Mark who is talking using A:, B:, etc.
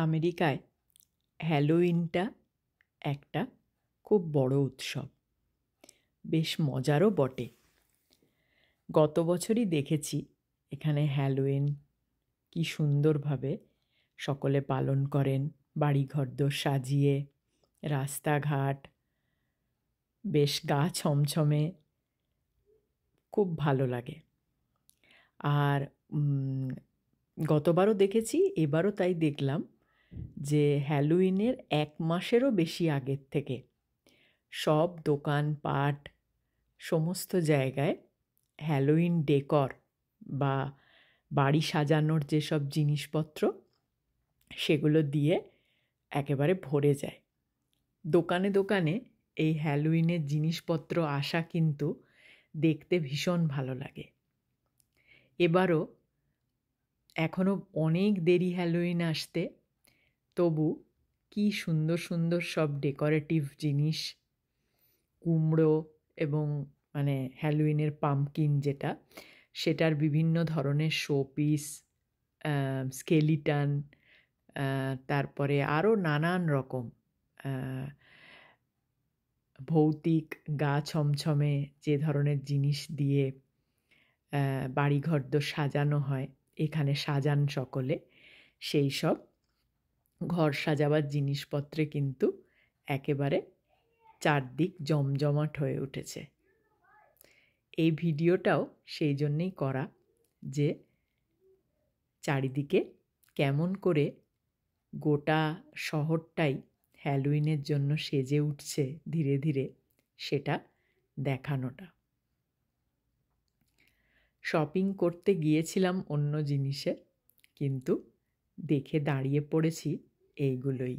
A: আমেরিকায় হ্যালোউইনটা একটা খুব বড় উৎসব, বেশ মজারও বটে। গত বছরই দেখেছি এখানে হ্যালোউইন কি সুন্দরভাবে সকলে পালন করেন, বাড়িঘরদোর সাজিয়ে, রাস্তাঘাট বেশ গা ছমছমে, খুব ভালো লাগে। আর গতবারও দেখেছি, এবারও তাই দেখলাম যে হ্যালোউইনের 1 মাসেরও বেশি আগের থেকে সব দোকানপাট, সমস্ত জায়গায় হ্যালোউইন ডেকর বা বাড়ি সাজানোর যেসব জিনিসপত্র সেগুলো দিয়ে একেবারে ভরে যায়। দোকানে দোকানে এই হ্যালোউইনের জিনিসপত্র আসা কিন্তু দেখতে ভীষণ ভালো লাগে। এবারও এখনও অনেক দেরি হ্যালোউইন আসতে, তবু কি সুন্দর সুন্দর সব ডেকোরেটিভ জিনিস, কুমড়ো এবং হ্যালোউইনের পাম্পকিন যেটা, সেটার বিভিন্ন ধরনের শোপিস, স্কেলিটান, তারপরে আরও নানান রকম ভৌতিক গা ছমছমে যে ধরনের জিনিস দিয়ে বাড়িঘরদোর সাজানো হয়, এখানে সাজান সকলে। সেই সব ঘর সাজাবার জিনিসপত্রে কিন্তু একেবারে চারদিক জমজমাট হয়ে উঠেছে। এই ভিডিওটাও সেই জন্যেই করা যে চারিদিকে কেমন করে গোটা শহরটাই হ্যালোউইনের জন্য সেজে উঠছে ধীরে ধীরে, সেটা দেখানোটা। শপিং করতে গিয়েছিলাম অন্য জিনিসে, কিন্তু দেখে দাঁড়িয়ে পড়েছি এইগুলোই।